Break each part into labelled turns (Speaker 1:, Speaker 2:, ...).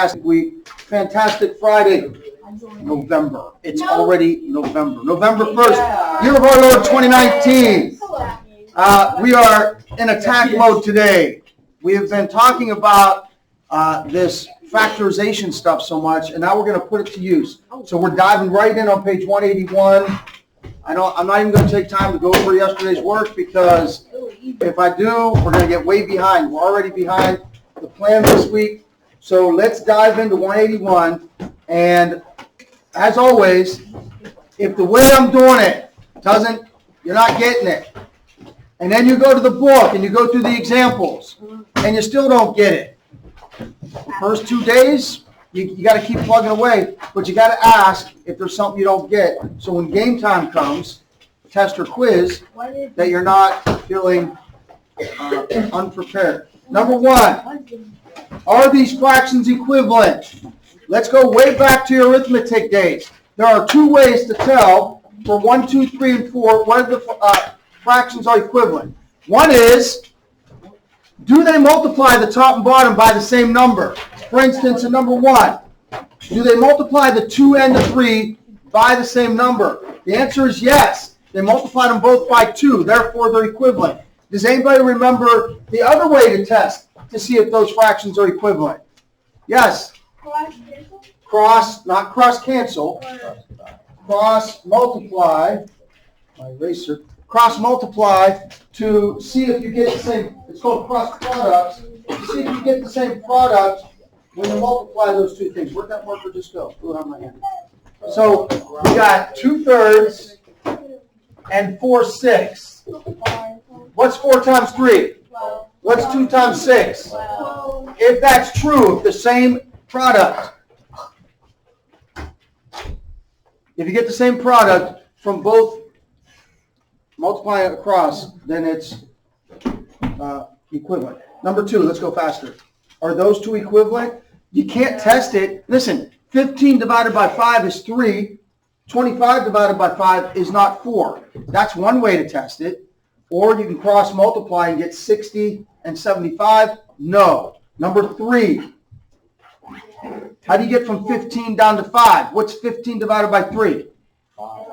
Speaker 1: fantastic week, fantastic Friday. November. It's already November. November 1st, year of our Lord 2019. We are in attack mode today. We have been talking about this factorization stuff so much, and now we're going to put it to use. So we're diving right in on page 181. I'm not even going to take time to go over yesterday's work because if I do, we're going to get way behind. We're already behind the plan this week. So let's dive into 181. And as always, if the way I'm doing it you're not getting it, and then you go to the book and you go through the examples and you still don't get it, the first 2 days, you got to keep plugging away, but you got to ask if there's something you don't get. So when game time comes, test or quiz, that you're not feeling unprepared. Number one, are these fractions equivalent? Let's go way back to your arithmetic days. There are two ways to tell for 1, 2, 3, and 4 whether the fractions are equivalent. One is, do they multiply the top and bottom by the same number? For instance, in number 1, do they multiply the 2 and the 3 by the same number? The answer is yes. They multiply them both by 2, therefore they're equivalent. Does anybody remember the other way to test to see if those fractions are equivalent? Yes? Not cross cancel. Cross multiply. My eraser. Cross multiply to see if you get the same. It's called cross products. To see if you get the same product when you multiply those two things. Where'd that marker just go? Ooh, on my hand. So we got 2/3 and 4/6. What's 4 times 3? What's 2 times 6? If that's true, if the same product, if you get the same product from both multiplying it across, then it's equivalent. Number 2, let's go faster. Are those two equivalent? You can't test it. Listen, 15 divided by 5 is 3. 25 divided by 5 is not 4. That's one way to test it. Or you can cross multiply and get 60 and 75. No. Number 3. How do you get from 15 down to 5? What's 15 divided by 3? 5.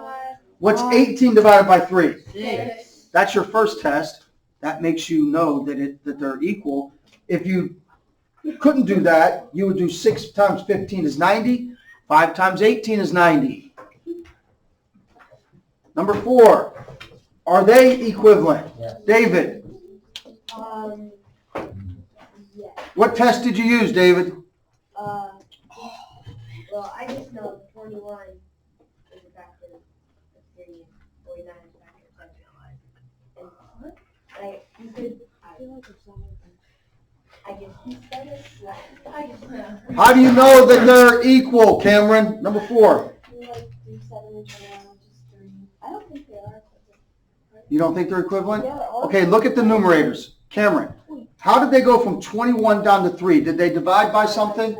Speaker 1: What's 18 divided by 3?
Speaker 2: 6.
Speaker 1: That's your first test. That makes you know that they're equal. If you couldn't do that, you would do 6 times 15 is 90. 5 times 18 is 90. Number 4. Are they equivalent?
Speaker 2: Yes.
Speaker 1: David?
Speaker 3: Yeah.
Speaker 1: What test did you use, David?
Speaker 3: Well, I just know 21 is a factor of 3 and 49 is a factor of 7. And you could, I feel like it's something. I guess he said it. I just know.
Speaker 1: How do you know that they're equal, Cameron? Number 4.
Speaker 3: Like 3, 7, and 21, which is 3. I don't think they are.
Speaker 1: You don't think they're equivalent?
Speaker 3: Yeah,
Speaker 1: Okay, look at the numerators. Cameron, how did they go from 21 down to 3? Did they divide by something?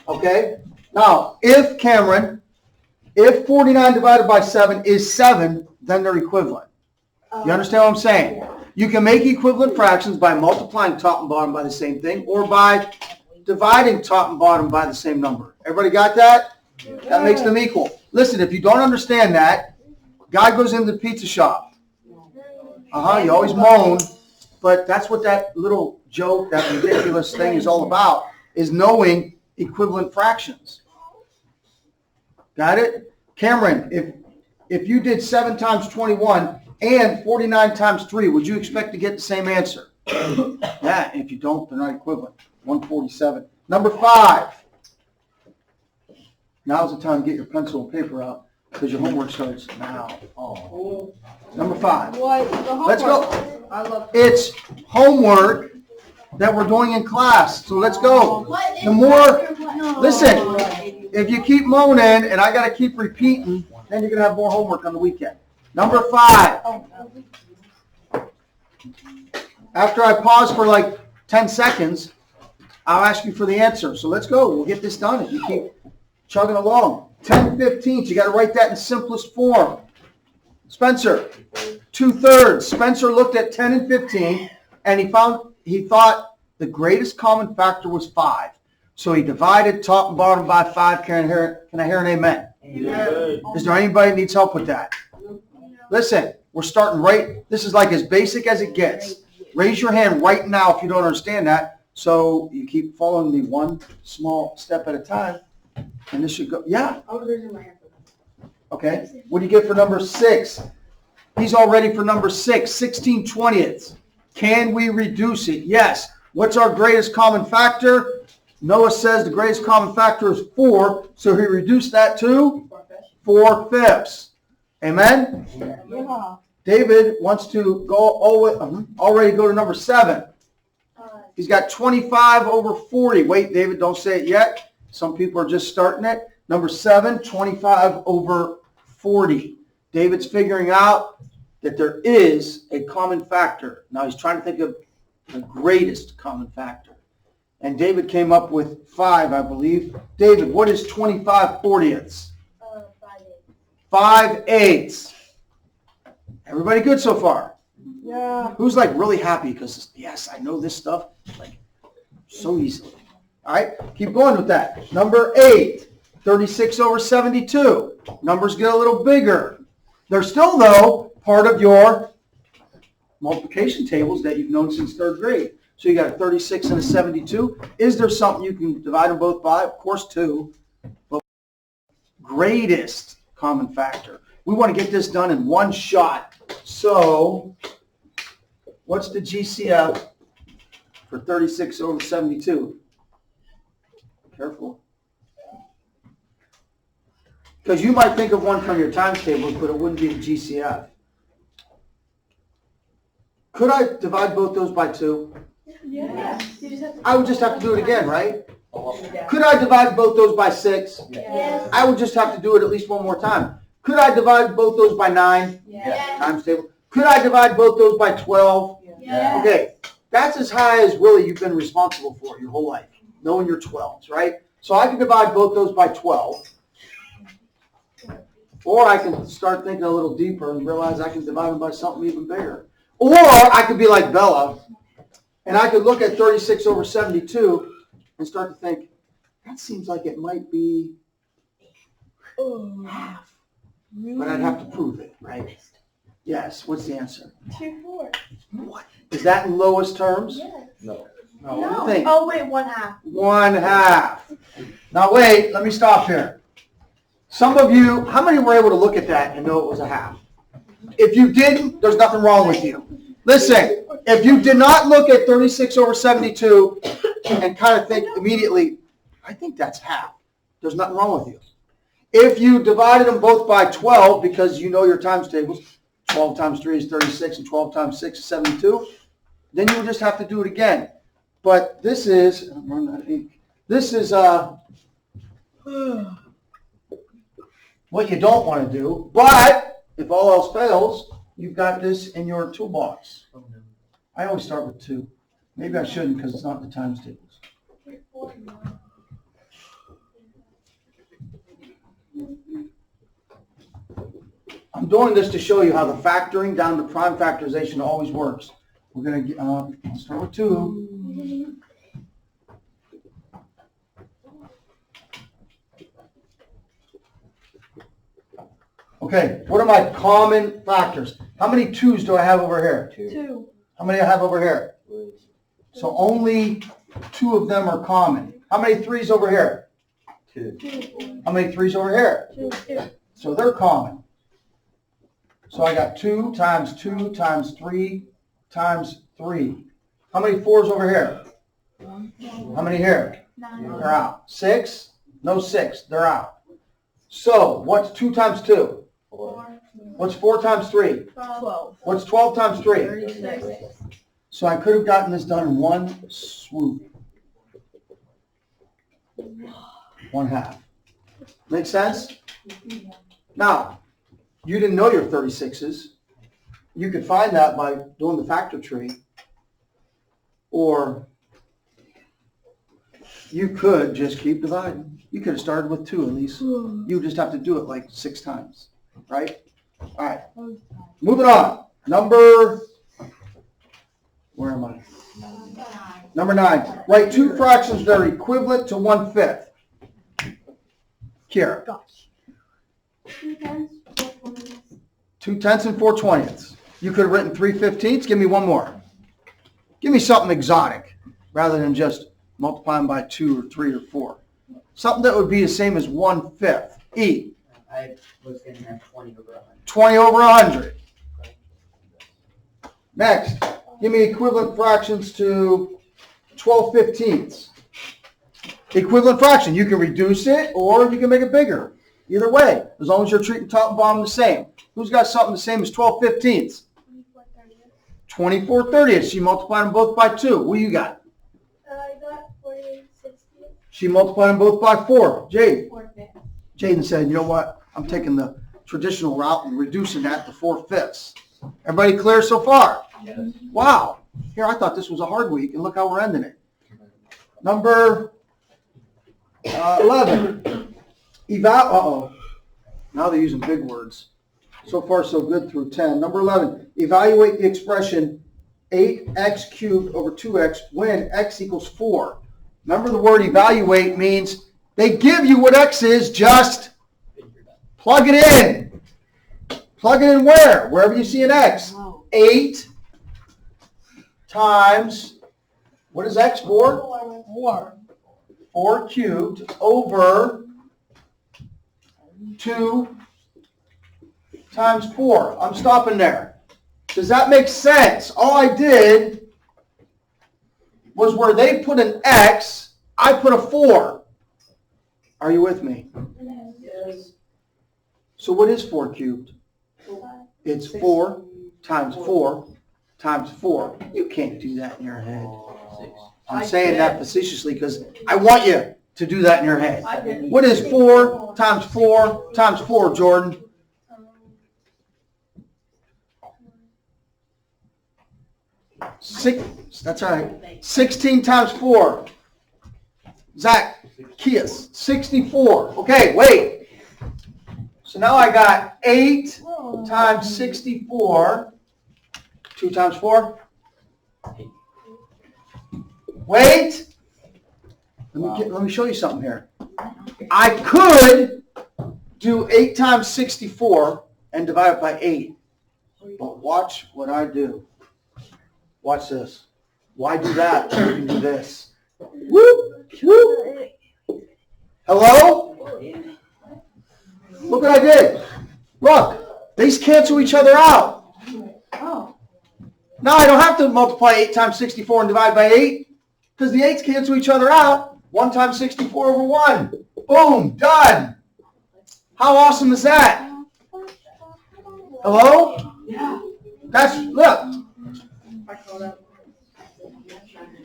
Speaker 1: Okay. Now, if 49 divided by 7 is 7, then they're equivalent. You understand what I'm saying?
Speaker 3: Yeah.
Speaker 1: You can make equivalent fractions by multiplying top and bottom by the same thing or by dividing top and bottom by the same number. Everybody got that? That makes them equal. Listen, if you don't understand that, guy goes into the pizza shop. You always moan, but that's what that little joke, that ridiculous thing is all about, is knowing equivalent fractions. Got it? Cameron, if you did 7 times 21 and 49 times 3, would you expect to get the same answer? Yeah, if you don't, they're not equivalent. 147. Number 5. Now's the time to get your pencil and paper out because your homework starts now. Oh. Number 5.
Speaker 2: What? The homework.
Speaker 1: Let's go.
Speaker 2: I love
Speaker 1: It's homework that we're doing in class. So let's go. The more, listen, if you keep moaning and I got to keep repeating, then you're going to have more homework on the weekend. Number 5. After I pause for like 10 seconds, I'll ask you for the answer. So let's go. We'll get this done if you keep chugging along. 10/15. You got to write that in simplest form. Spencer, 2/3. Spencer looked at 10 and 15, and he thought the greatest common factor was 5. So he divided top and bottom by 5. Can I hear an amen?
Speaker 2: Amen.
Speaker 1: Is there anybody that needs help with that? Listen, we're starting right. This is like as basic as it gets. Raise your hand right now if you don't understand that. So you keep following me one small step at a time. And this should go. Yeah.
Speaker 3: I was raising my hand for that.
Speaker 1: Okay. What do you get for number 6? He's all ready for number 6. 16/20. Can we reduce it? Yes. What's our greatest common factor? Noah says the greatest common factor is 4. So he reduced that to 4/5. Amen?
Speaker 3: Yeah.
Speaker 1: David wants to go already go to number 7. He's got 25 over 40. Wait, David, don't say it yet. Some people are just starting it. Number 7, 25 over 40. David's figuring out that there is a common factor. Now he's trying to think of the greatest common factor. And David came up with 5, I believe. David, what is 25/40? 5/8. Everybody good so far?
Speaker 3: Yeah.
Speaker 1: Who's like really happy because, yes, I know this stuff like so easily. All right, keep going with that. Number 8, 36 over 72. Numbers get a little bigger. They're still, though, part of your multiplication tables that you've known since 3rd grade. So you got a 36 and a 72. Is there something you can divide them both by? Of course, 2. But greatest common factor. We want to get this done in one shot. So what's the GCF for 36 over 72? Careful. Because you might think of one from your times tables, but it wouldn't be the GCF. Could I divide both those by 2?
Speaker 3: Yeah.
Speaker 1: I would just have to do it again, right? Could I divide both those by 6?
Speaker 3: Yes.
Speaker 1: I would just have to do it at least one more time. Could I divide both those by 9?
Speaker 3: Yes.
Speaker 1: Times table. Could I divide both those by 12?
Speaker 3: Yes.
Speaker 1: Okay, that's as high as really you've been responsible for your whole life, knowing your 12s, right? So I can divide both those by 12. Or I can start thinking a little deeper and realize I can divide them by something even bigger. Or I could be like Bella, and I could look at 36 over 72 and start to think, that seems like it might be half. But I'd have to prove it, right? Yes, what's the answer?
Speaker 3: 2/4.
Speaker 1: What? Is that in lowest terms?
Speaker 3: Yes.
Speaker 2: No.
Speaker 3: No.
Speaker 1: Think.
Speaker 3: Oh wait, 1/2.
Speaker 1: 1/2. Now wait, let me stop here. Some of you, how many were able to look at that and know it was a half? If you didn't, there's nothing wrong with you. Listen, if you did not look at 36 over 72 and kind of think immediately, I think that's half, there's nothing wrong with you. If you divided them both by 12, because you know your times tables, 12 times 3 is 36 and 12 times 6 is 72, then you would just have to do it again. But this is, what you don't want to do. But if all else fails, you've got this in your toolbox. I always start with 2. Maybe I shouldn't because it's not in the times tables. I'm doing this to show you how the factoring down to prime factorization always works. We're going to start with 2. Okay, what are my common factors? How many 2s do I have over here?
Speaker 3: 2.
Speaker 1: How many I have over here? So only 2 of them are common. How many 3s over here?
Speaker 2: 2.
Speaker 1: How many 3s over here?
Speaker 3: 2.
Speaker 1: So they're common. So I got 2 times 2 times 3 times 3. How many 4s over here? How many here?
Speaker 3: 9.
Speaker 1: They're out. 6? No 6. They're out. So what's 2 times 2?
Speaker 3: 4.
Speaker 1: What's 4 times 3?
Speaker 3: 12.
Speaker 1: What's 12 times 3?
Speaker 3: 36.
Speaker 1: So I could have gotten this done in one swoop. 1/2. Make sense? Now, you didn't know your 36s. You could find that by doing the factor tree. Or you could just keep dividing. You could have started with 2 at least. You just have to do it like 6 times. Right? All right. Moving on. Number, where am I? Number 9. Write two fractions that are equivalent to 1/5. Kira. 2/10 and 4/20. You could have written 3/15. Give me one more. Give me something exotic rather than just multiplying by 2 or 3 or 4. Something that would be the same as 1/5. E.
Speaker 2: I was going to have 20 over 100.
Speaker 1: 20 over 100. Next, give me equivalent fractions to 12/15. Equivalent fraction. You can reduce it or you can make it bigger. Either way, as long as you're treating top and bottom the same. Who's got something the same as 12/15? 24/30. You multiply them both by 2. What do you got?
Speaker 3: I got 48/60.
Speaker 1: She multiplied them both by 4. Jade.
Speaker 3: 4/5.
Speaker 1: Jaden said, you know what? I'm taking the traditional route and reducing that to 4/5. Everybody clear so far?
Speaker 2: Yes.
Speaker 1: Wow. Here, I thought this was a hard week, and look how we're ending it. Number 11. Uh-oh. Now they're using big words. So far, so good through 10. Number 11. Evaluate the expression 8x cubed over 2x when x equals 4. Remember, the word evaluate means they give you what x is, just plug it in. Plug it in where? Wherever you see an x. 8 times, what is x for? 4. 4 cubed over 2 times 4. I'm stopping there. Does that make sense? All I did was where they put an x, I put a 4. Are you with me?
Speaker 2: Yes.
Speaker 1: So what is 4 cubed? It's 4 times 4 times 4. You can't do that in your head. I'm saying that facetiously because I want you to do that in your head. What is 4 times 4 times 4, Jordan? That's right. 16 times 4. Zach, Kias, 64. Okay, wait. So now I got 8 times 64. 2 times 4. Wait. Let me show you something here. I could do 8 times 64 and divide it by 8. But watch what I do. Watch this. Why do that? You can do this. Whoop, whoop. Hello? Look what I did. Look, these cancel each other out. Now I don't have to multiply 8 times 64 and divide by 8 because the 8's cancel each other out. 1 times 64 over 1. Boom, done. How awesome is that? Hello? Look.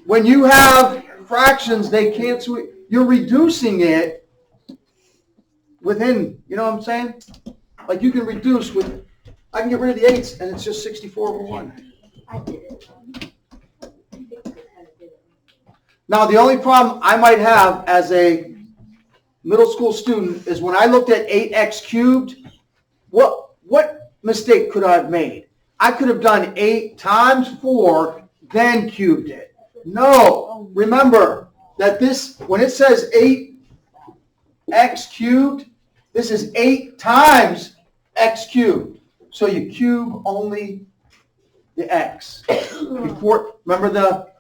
Speaker 1: When you have fractions, they cancel it. You're reducing it within, you know what I'm saying? Like you can reduce with, I can get rid of the 8's and it's just 64 over 1.
Speaker 3: I did it.
Speaker 1: Now the only problem I might have as a middle school student is when I looked at 8x cubed, what mistake could I have made? I could have done 8 times 4, then cubed it. No, remember that this, when it says 8x cubed, this is 8 times x cubed. So you cube only the x. Before, remember the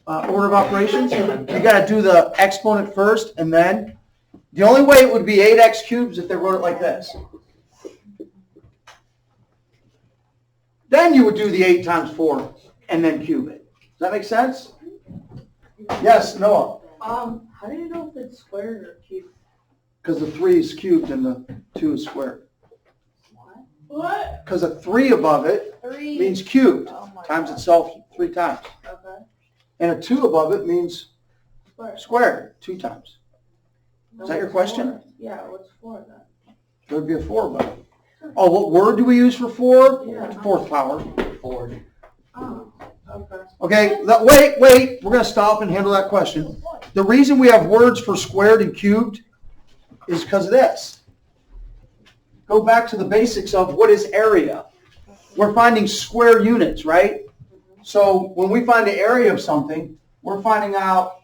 Speaker 1: order of operations? You got to do the exponent first, and then the only way it would be 8x cubed is if they wrote it like this. Then you would do the 8 times 4 and then cube it. Does that make sense? Yes, Noah?
Speaker 4: How do you know if it's squared or cubed?
Speaker 1: Because the 3 is cubed and the 2 is squared.
Speaker 4: What?
Speaker 1: Because a 3 above it
Speaker 4: 3
Speaker 1: means cubed,
Speaker 4: Oh my
Speaker 1: times
Speaker 4: God.
Speaker 1: itself 3 times.
Speaker 4: Okay.
Speaker 1: And a 2 above it means
Speaker 4: Squared.
Speaker 1: squared, 2 times. Is that your question?
Speaker 4: 4? Yeah, what's 4 then?
Speaker 1: There would be a 4 above it. Oh, what word do we use for 4?
Speaker 4: Yeah.
Speaker 1: 4th power.
Speaker 2: 4.
Speaker 4: Oh, okay.
Speaker 1: Okay, wait. We're going to stop and handle that question. The reason we have words for squared and cubed is because of this. Go back to the basics of what is area. We're finding square units, right? So when we find the area of something, we're finding out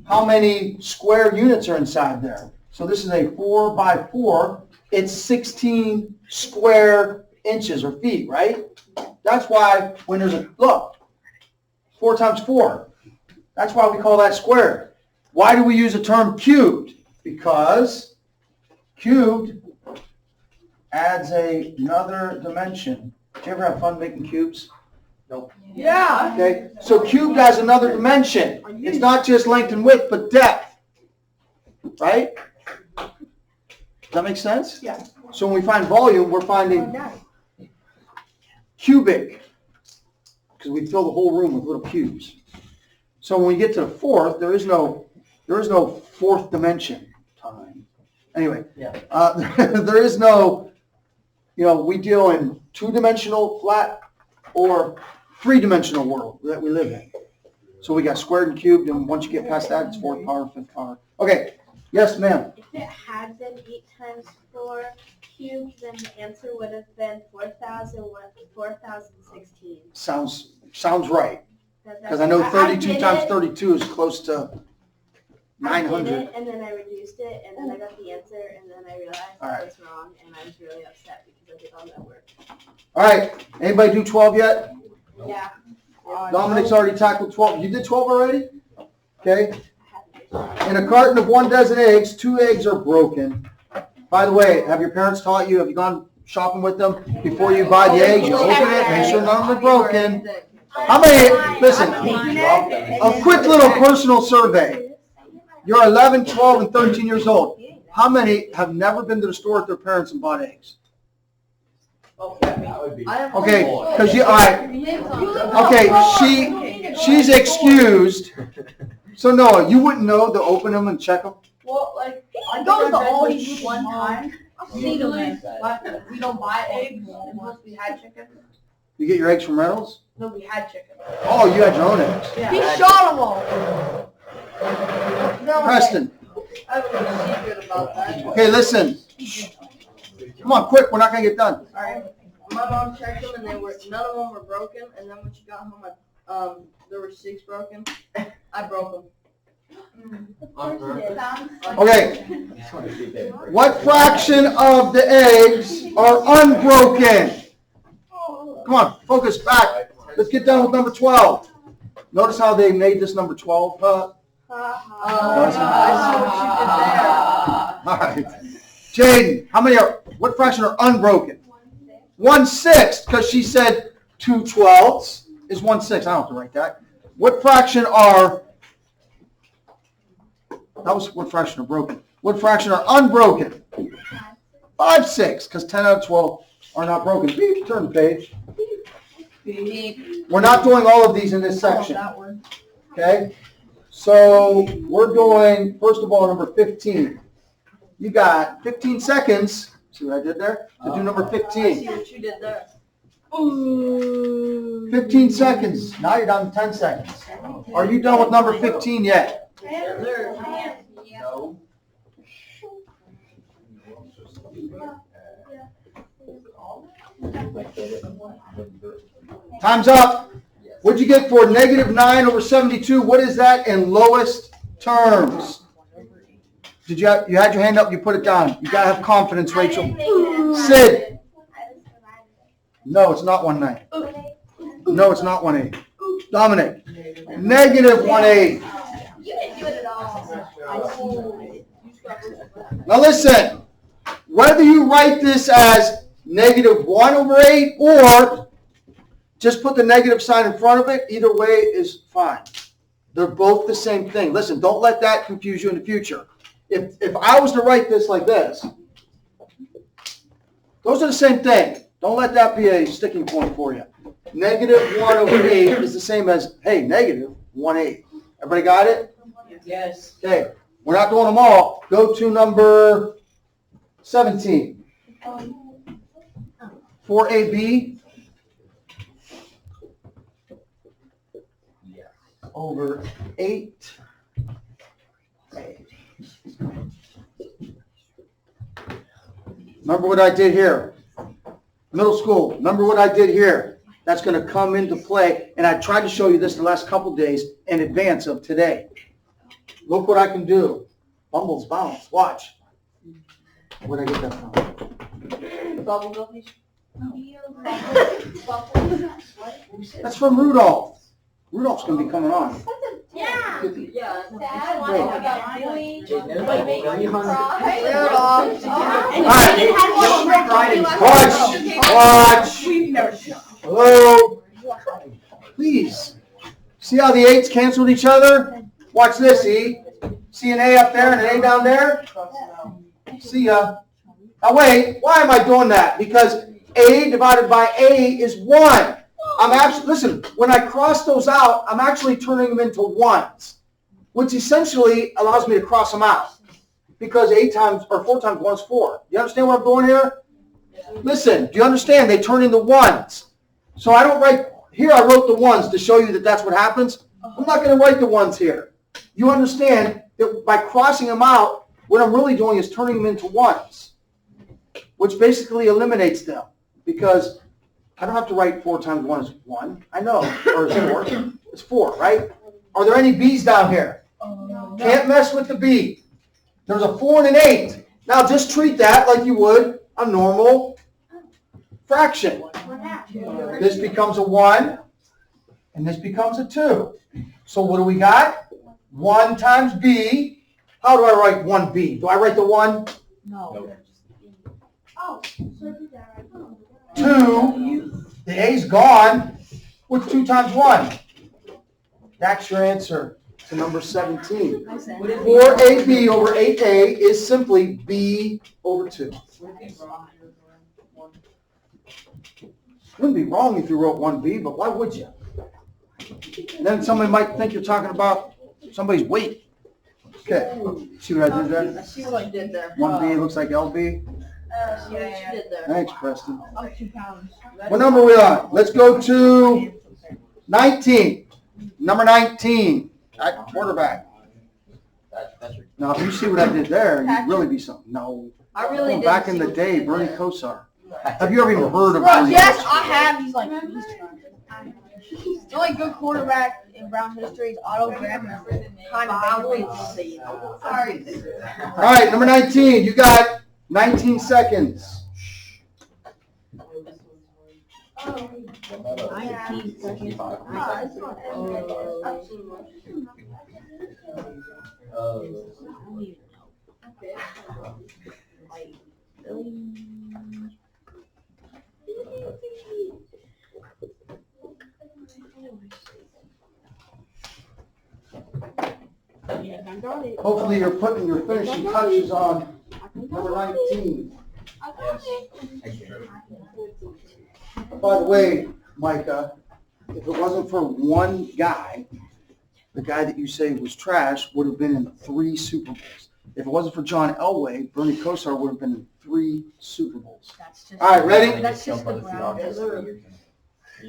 Speaker 1: how many square units are inside there. So this is a 4 by 4. It's 16 square inches or feet, right? That's why when there's a, look, 4 times 4. That's why we call that squared. Why do we use the term cubed? Because cubed adds another dimension. Did you ever have fun making cubes?
Speaker 4: Yeah.
Speaker 1: Okay, so cubed has another dimension. It's not just length and width, but depth. Right? Does that make sense?
Speaker 4: Yeah.
Speaker 1: So when we find volume, we're finding cubic, because we fill the whole room with little cubes. So when we get to the fourth, there is no fourth dimension. Time. Anyway, there is no, we deal in 2-dimensional flat or 3-dimensional world that we live in. So we got squared and cubed, and once you get past that, it's 4th power, 5th power. Okay, yes, ma'am.
Speaker 3: If it had been 8 times 4 cubed, then the answer would have been 4,016.
Speaker 1: Sounds right.
Speaker 3: Because
Speaker 1: Because I know 32 times 32 is close to
Speaker 3: I did
Speaker 1: 900.
Speaker 3: it, and then I reduced it, and then I got the answer, and then I realized
Speaker 1: All
Speaker 3: I
Speaker 1: right.
Speaker 3: was wrong, and I was really upset because I did all that work.
Speaker 1: All right, anybody do 12 yet?
Speaker 3: Yeah.
Speaker 1: Dominic's already tackled 12. You did 12 already? Okay.
Speaker 3: I had to.
Speaker 1: In a carton of 1 dozen eggs, 2 eggs are broken. By the way, have your parents taught you, have you gone shopping with them? Before you buy the eggs, you open it, make sure none of them are broken. How many, listen, a quick little personal survey. You're 11, 12, and 13 years old. How many have never been to the store with their parents and bought eggs? Okay, because you, all right. Okay, she's excused. So Noah, you wouldn't know to open them and check them?
Speaker 4: Well, like, I go to the Aldi's one time. Legally, but we don't buy eggs unless we had chicken.
Speaker 1: You get your eggs from Reynolds?
Speaker 4: No, we had chicken.
Speaker 1: Oh, you had your own eggs.
Speaker 4: He shot them all. No,
Speaker 1: Preston,
Speaker 4: I have a secret about that.
Speaker 1: okay, listen. Come on, quick, we're not gonna get done.
Speaker 4: Alright, my mom checked them and none of them were broken. And then when she got home, there were 6 broken. I broke them.
Speaker 1: Okay, what fraction of the eggs are unbroken? Come on, focus back. Let's get done with number 12. Notice how they made this number 12, huh?
Speaker 4: I see what you did there.
Speaker 1: All right. Jaden, what fraction are unbroken? 1/6, because she said 2/12 is 1/6. I don't have to write that. What fraction are, that was what fraction are broken. What fraction are unbroken? 5/6, because 10 out of 12 are not broken. Beep, turn the page. We're not doing all of these in this section. Okay? So we're doing, first of all, number 15. You got 15 seconds. See what I did there? To do number
Speaker 4: I
Speaker 1: 15.
Speaker 4: see what you did there.
Speaker 1: 15 seconds. Now you're down to 10 seconds. Are you done with number 15 yet?
Speaker 2: No.
Speaker 1: Time's up. What'd you get for -9 over 72? What is that in lowest terms? You had your hand up, you put it down. You gotta have confidence, Rachel. Sid. No, it's not 1/9. No, it's not 1/8. Dominic. -1/8.
Speaker 3: You didn't do it at all.
Speaker 1: Now listen, whether you write this as -1 over 8 or just put the negative sign in front of it, either way is fine. They're both the same thing. Listen, don't let that confuse you in the future. If I was to write this like this, those are the same thing. Don't let that be a sticking point for you. -1 over 8 is the same as, hey, -1/8. Everybody got it?
Speaker 4: Yes.
Speaker 1: Okay, we're not doing them all. Go to number 17. 4AB over 8. Remember what I did here. Middle school, remember what I did here. that's going to come into play. And I tried to show you this the last couple days in advance of today. Look what I can do. Bumbles bounce. Watch. Where'd I get that from?
Speaker 4: Bubble guppies.
Speaker 1: That's from Rudolph. Rudolph's going to be coming on.
Speaker 3: Yeah.
Speaker 4: Yeah.
Speaker 3: Sad.
Speaker 1: Wait.
Speaker 3: About boys.
Speaker 1: Watch. Hello. Please. See how the 8s canceled each other? Watch this, E. See an A up there and an A down there? See ya. Now wait, why am I doing that? Because A divided by A is 1. Listen, when I cross those out, I'm actually turning them into 1s, which essentially allows me to cross them out. Because 4 times 1 is 4. You understand what I'm doing here? Listen, do you understand? They turn into 1s. So I don't write, here I wrote the 1s to show you that that's what happens. I'm not going to write the 1s here. You understand that by crossing them out, what I'm really doing is turning them into 1s, which basically eliminates them. Because I don't have to write 4 times 1 is 1. I know. Or is it 4? It's 4, right? Are there any B's down here? Can't mess with the B. There's a 4 and an 8. Now just treat that like you would a normal fraction. This becomes a 1, and this becomes a 2. So what do we got? 1 times B. How do I write 1B? Do I write the 1?
Speaker 2: No.
Speaker 3: Oh, so did that.
Speaker 1: 2. The A's gone. What's 2 times 1? That's your answer to number 17. 4AB over 8A is simply B over 2. Wouldn't be wrong if you wrote 1B, but why would you? And then somebody might think you're talking about somebody's weight. Okay, see what I did there?
Speaker 4: I see what I did there.
Speaker 1: 1B looks like LB.
Speaker 4: See what you did there.
Speaker 1: Thanks, Preston.
Speaker 2: I'm 2 pounds.
Speaker 1: What number are we on? Let's go to 19. Number 19. Quarterback. Now, if you see what I did there, you'd really be something. No.
Speaker 4: I really did.
Speaker 1: Back in the day, Bernie Kosar. Have you ever even heard of
Speaker 2: Bro,
Speaker 1: Bernie
Speaker 2: yes,
Speaker 1: Kosar?
Speaker 2: I have. He's like, the only good quarterback in Brown history is Otto Graham. Kind of big.
Speaker 4: Sorry.
Speaker 1: All right, number 19. You got 19 seconds.
Speaker 2: 19 seconds.
Speaker 1: Hopefully you're putting your finishing touches on number 19. By the way, Micah, if it wasn't for one guy, the guy that you say was trash would have been in 3 Super Bowls. If it wasn't for John Elway, Bernie Kosar would have been in 3 Super Bowls. All right, ready?
Speaker 2: That's just the Brown.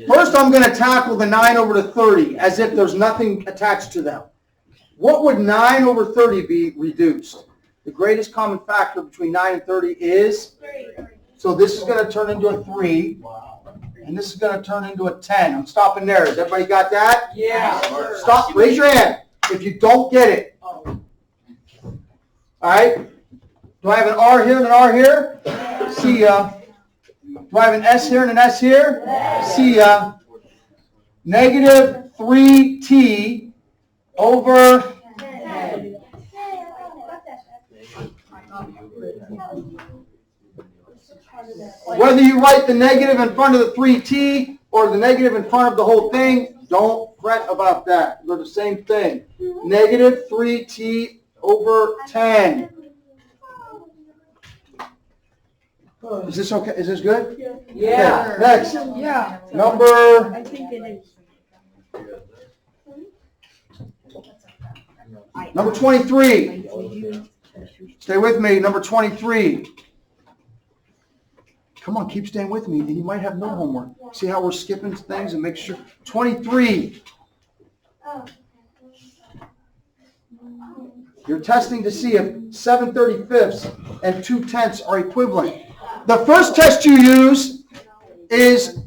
Speaker 1: First, I'm going to tackle the 9 over to 30 as if there's nothing attached to them. What would 9 over 30 be reduced? The greatest common factor between 9 and 30 is?
Speaker 3: 3.
Speaker 1: So this is going to turn into a 3, and this is going to turn into a 10. I'm stopping there. Has everybody got that?
Speaker 4: Yeah.
Speaker 1: Stop. Raise your hand if you don't get it. All right. Do I have an R here and an R here? See ya. Do I have an S here and an S here? See ya. Negative 3t over. Whether you write the negative in front of the 3t or the negative in front of the whole thing, don't fret about that. They're the same thing. Negative 3t over 10. Is this okay? Is this good?
Speaker 4: Yeah.
Speaker 1: Okay, next.
Speaker 2: Yeah.
Speaker 1: Number
Speaker 2: I think it is.
Speaker 1: Number 23. Stay with me. Number 23. Come on, keep staying with me, and you might have no homework. See how we're skipping things and make sure. 23. You're testing to see if 7/35 and 2/10 are equivalent. The first test you use is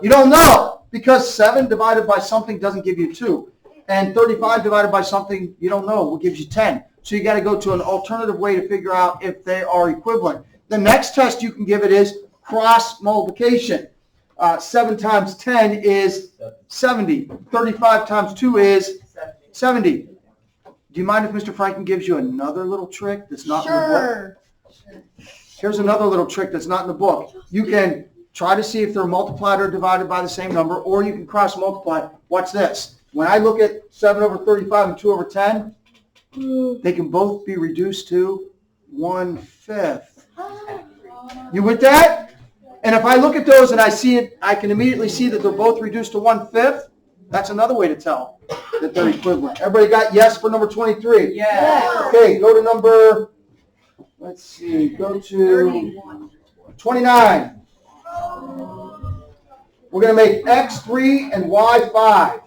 Speaker 1: You don't know, because 7 divided by something doesn't give you 2. And 35 divided by something you don't know what gives you 10. So you got to go to an alternative way to figure out if they are equivalent. The next test you can give it is cross multiplication. 7 times 10 is 70. 35 times 2 is 70. Do you mind if Mr. Franken gives you another little trick that's not in the book?
Speaker 2: Sure.
Speaker 1: Here's another little trick that's not in the book. You can try to see if they're multiplied or divided by the same number, or you can cross multiply. Watch this. When I look at 7 over 35 and 2 over 10, they can both be reduced to 1/5. You with that? And if I look at those and I see it, I can immediately see that they're both reduced to 1/5. That's another way to tell that they're equivalent. Everybody got yes for number 23?
Speaker 2: Yes.
Speaker 1: Okay, go to number, let's see, go to 29. We're going to make x3 and y5.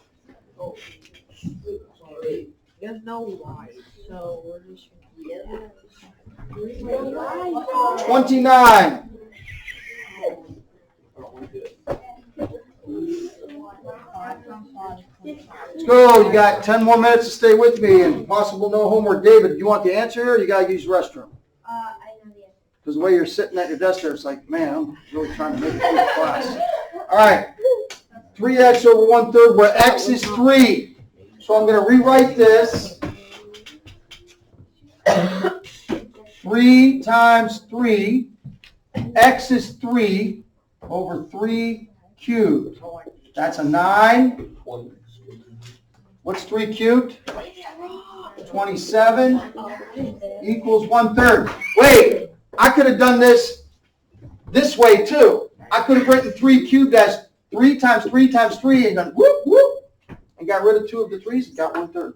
Speaker 2: There's no Y, so we're just gonna
Speaker 1: 29. Let's go. You got 10 more minutes to stay with me and possible no homework. David, do you want the answer here or you got to use the restroom?
Speaker 3: I know the answer.
Speaker 1: Because the way you're sitting at your desk there, it's like, man, I'm really trying to make it through the class. All right. 3x over 1/3 where x is 3. So I'm going to rewrite this. 3 times 3. X is 3 over 3 cubed. That's a 9. What's 3 cubed? 27 equals 1/3. Wait, I could have done this way too. I could have written 3 cubed as 3 times 3 times 3 and done whoop, whoop, and got rid of 2 of the 3's and got 1/3.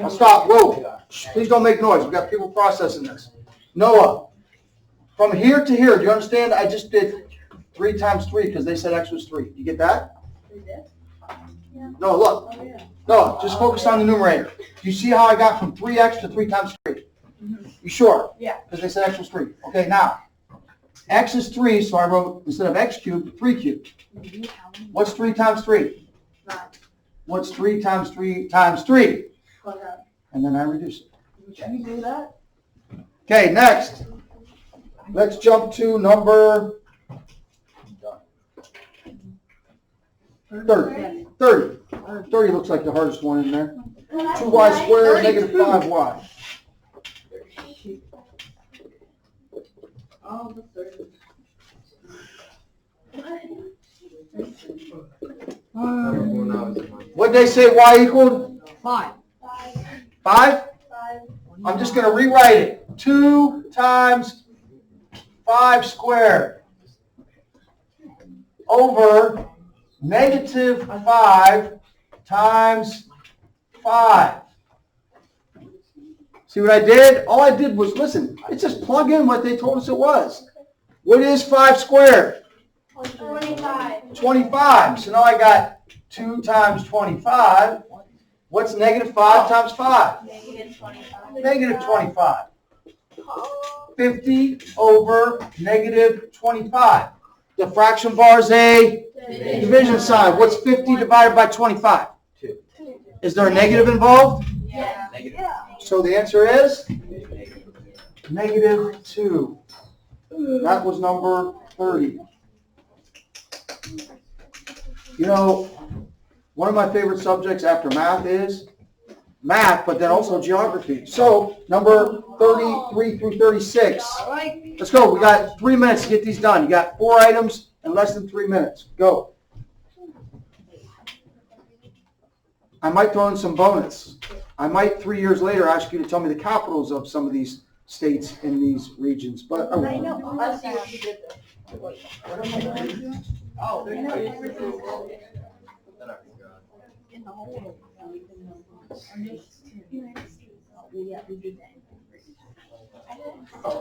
Speaker 1: I'll stop. Whoa. Shh, please don't make noise. We've got people processing this. Noah, from here to here, do you understand? I just did 3 times 3 because they said x was 3. You get that? No, look. No, just focus on the numerator. Do you see how I got from 3x to 3 times 3? You sure?
Speaker 2: Yeah.
Speaker 1: Because they said x was 3. Okay, now, x is 3, so I wrote, instead of x cubed, 3 cubed. What's 3 times 3?
Speaker 2: 9.
Speaker 1: What's 3 times 3 times 3? And then I reduce it.
Speaker 2: Can you do that?
Speaker 1: Okay, next. Let's jump to number 30. 30 looks like the hardest one in there. 2y squared negative 5y.
Speaker 2: Oh, the 30.
Speaker 1: What'd they say y equaled?
Speaker 2: 5.
Speaker 1: 5? I'm just going to rewrite it. 2 times 5 squared over negative 5 times 5. See what I did? All I did was, listen, it's just plug in what they told us it was. What is 5 squared?
Speaker 3: 25.
Speaker 1: 25. So now I got 2 times 25. What's negative 5 times 5?
Speaker 3: Negative 25.
Speaker 1: Negative 25. 50 over negative 25. The fraction bar is a division sign. What's 50 divided by 25?
Speaker 5: 2.
Speaker 1: Is there a negative involved?
Speaker 3: Yeah.
Speaker 1: So the answer is negative 2. That was number 30. You know, one of my favorite subjects after math is math, but then also geography. So number 33 through 36. Let's go. We got 3 minutes to get these done. You got 4 items in less than 3 minutes. Go. I might throw in some bonus. I might 3 years later ask you to tell me the capitals of some of these states in these regions, but I won't.
Speaker 2: I see what you did there. Oh,
Speaker 5: Then I forgot.
Speaker 2: in the hole.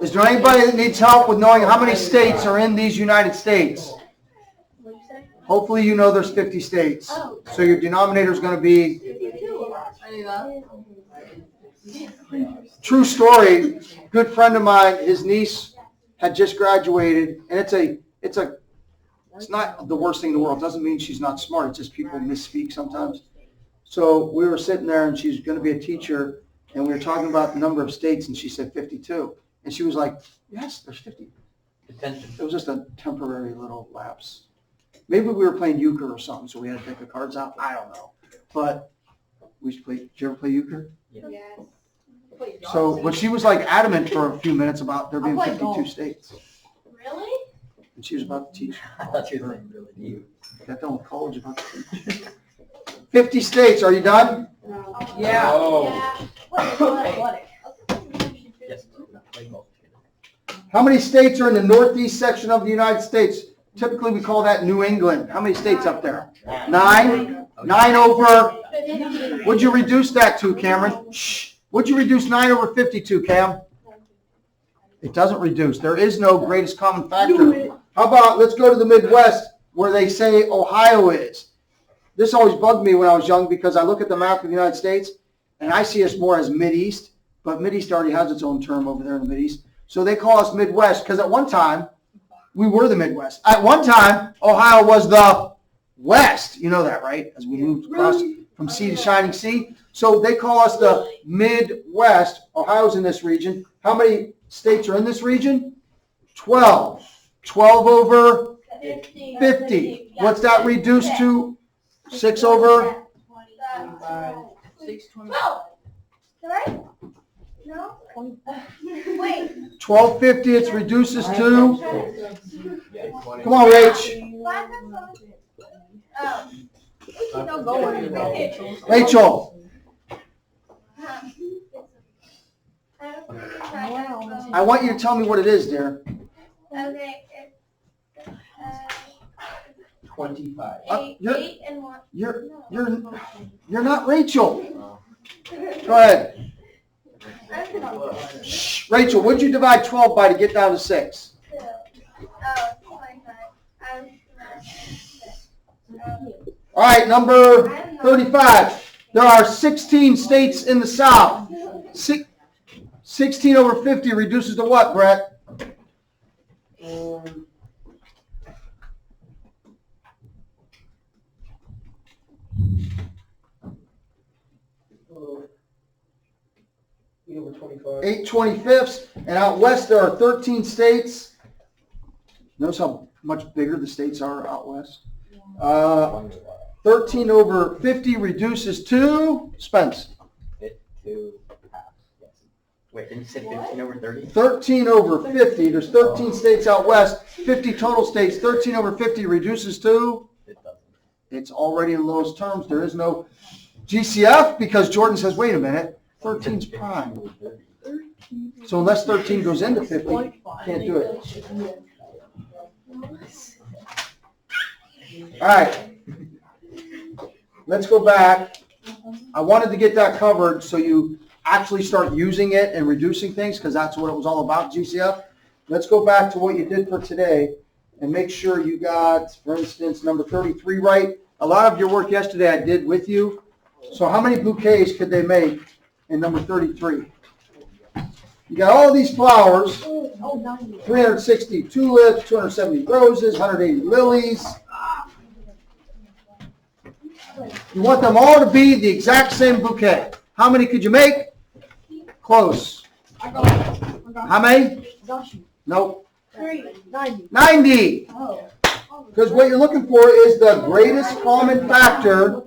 Speaker 1: Is there anybody that needs help with knowing how many states are in these United States? Hopefully you know there's 50 states. So your denominator is going to be,
Speaker 4: I knew that.
Speaker 1: true story, good friend of mine, his niece had just graduated, and it's a It's not the worst thing in the world. It doesn't mean she's not smart. It's just people misspeak sometimes. So we were sitting there, and she's going to be a teacher, and we were talking about the number of states, and she said 52. And she was like, yes, there's 50.
Speaker 5: Attention.
Speaker 1: It was just a temporary little lapse. Maybe we were playing euchre or something, so we had to take the cards out. I don't know. But we should play. Did you ever play euchre?
Speaker 3: Yes.
Speaker 1: So, but she was like adamant for a few minutes about there being
Speaker 2: I play
Speaker 1: 52
Speaker 2: golf.
Speaker 1: states.
Speaker 3: Really?
Speaker 1: And she was about to teach.
Speaker 5: I thought you were saying really deep.
Speaker 1: Got done with college about to teach. 50 states. Are you done?
Speaker 4: Yeah.
Speaker 5: Oh.
Speaker 3: Yeah.
Speaker 5: Yes. Play golf.
Speaker 1: How many states are in the northeast section of the United States? Typically, we call that New England. How many states up there? 9? 9 over. What'd you reduce that to, Cameron? Shh. What'd you reduce 9 over 52, Cam? It doesn't reduce. There is no greatest common factor. How about, let's go to the Midwest where they say Ohio is. This always bugged me when I was young because I look at the map of the United States and I see us more as Mideast, but Mideast already has its own term over there in the Mideast. So they call us Midwest because at one time, we were the Midwest. At one time, Ohio was the West. You know that, right? As we moved across from sea to shining sea. So they call us the Midwest. Ohio's in this region. How many states are in this region? 12. 12 over 50. What's that reduced to? 6 over?
Speaker 4: 620.
Speaker 3: Right? No? Wait.
Speaker 1: 1250, it reduces to? Come on, Rach.
Speaker 2: Don't go anywhere.
Speaker 1: Rachel. I want you to tell me what it is, dear.
Speaker 3: Okay,
Speaker 5: 25.
Speaker 3: eight and one.
Speaker 1: You're not Rachel. Go ahead. Shh. Rachel, what'd you divide 12 by to get down to 6?
Speaker 3: 25.
Speaker 1: All right, number 35. There are 16 states in the South. 16 over 50 reduces to what, Brett?
Speaker 5: Over 25.
Speaker 1: 8/25, and out west there are 13 states. Notice how much bigger the states are out west. 13 over 50 reduces to, Spence.
Speaker 5: 2 halves. Yes. Wait, didn't you say 15 over 30?
Speaker 1: 13 over 50, there's 13 states out west, 50 total states, 13 over 50 reduces to?
Speaker 5: It doesn't.
Speaker 1: It's already in lowest terms. There is no GCF because Jordan says, wait a minute, 13's prime. So unless 13 goes into 50, can't do it. All right. Let's go back. I wanted to get that covered so you actually start using it and reducing things because that's what it was all about, GCF. Let's go back to what you did for today and make sure you got, for instance, number 33 right. A lot of your work yesterday I did with you. So how many bouquets could they make in number 33? You got all these flowers, 360 tulips, 270 roses, 180 lilies. You want them all to be the exact same bouquet. How many could you make? Close. How many? Nope. 90. Because what you're looking for is the greatest common factor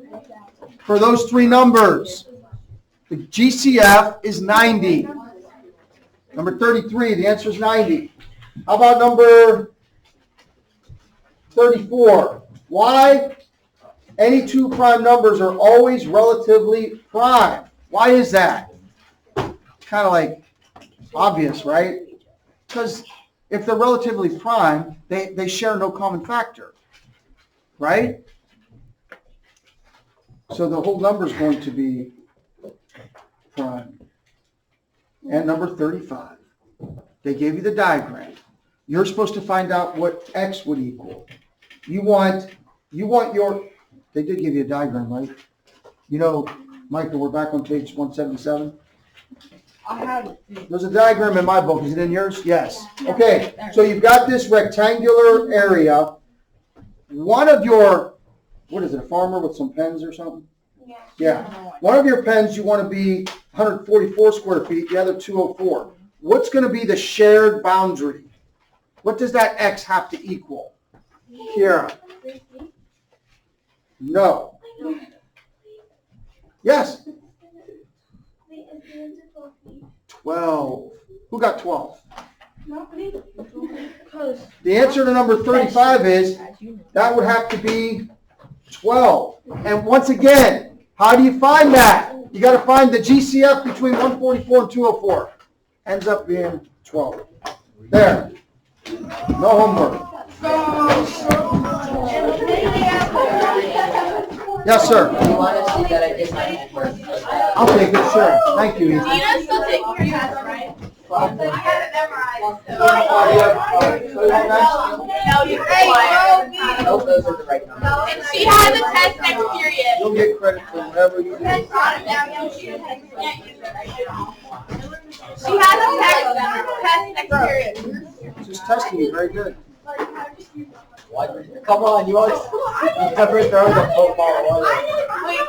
Speaker 1: for those three numbers. The GCF is 90. Number 33, the answer is 90. How about number 34? Why? Any two prime numbers are always relatively prime. Why is that? Kind of like obvious, right? Because if they're relatively prime, they share no common factor, right? So the whole number is going to be prime. And number 35. They gave you the diagram. You're supposed to find out what x would equal. You want your, they did give you a diagram, right? You know, Michael, we're back on page 177.
Speaker 2: I have it.
Speaker 1: There's a diagram in my book. Is it in yours? Yes. Okay, so you've got this rectangular area, one of your, what is it, a farmer with some pens or something? Yeah. One of your pens, you want to be 144 square feet, the other 204. What's going to be the shared boundary? What does that X have to equal? Kira? No. Yes? 12. Who got 12? The answer to number 35 is, that would have to be 12. And once again, how do you find that? You got to find the GCF between 144 and 204. Ends up being 12. There. No homework. Yes, sir.
Speaker 5: You want to see that I did my homework?
Speaker 1: I'll take it, sure. Thank you, Ethan.
Speaker 2: Dina's still taking your test, right? I had it memorized. No, you
Speaker 5: I hope those are the right numbers.
Speaker 2: And she has a test next period.
Speaker 1: You'll get credit for whatever you do.
Speaker 2: She has a test next period.
Speaker 1: Just testing you, very good.
Speaker 5: What? Come on, you always never throw the football away.
Speaker 2: Wait,